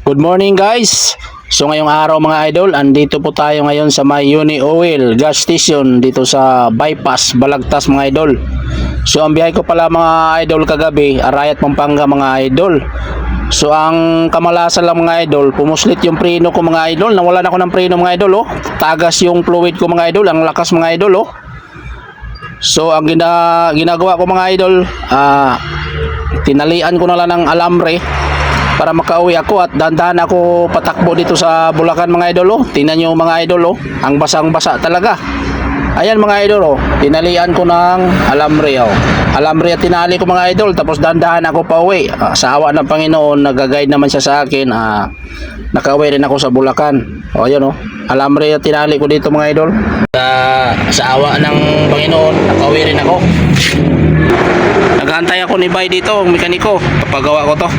Good morning guys. So ngayong araw mga idol, andito po tayo ngayon sa may Uni Oil gas station dito sa Bypass, Balagtas mga idol. So ang biyahe ko pala mga idol kagabi, Arayat, Pampanga mga idol. So ang kamalasan lang mga idol, pumuslit yung preno ko mga idol. Nawalan ako ng preno mga idol oh. Tagas yung fluid ko mga idol, ang lakas mga idol oh. So ang ginagawa ko mga idol, tinalian ko na lang ng alambre para makauwi ako at dandahan ako patakbo dito sa Bulacan mga idol oh. Tingnan nyo mga idol oh, ang basang-basa talaga. Ayan mga idol oh, tinalian ko ng alambre oh. Alambre at tinali ko mga idol, tapos dandahan ako pauwi. Sa awa ng Panginoon, nag-guide naman siya sa akin. Nakauwi rin ako sa Bulacan. O ayan oh, alambre at tinali ko dito mga idol. Sa awa ng Panginoon, nakauwi rin ako. Naghantay ako ni Bay dito, ang mekaniko, papagawa ko to.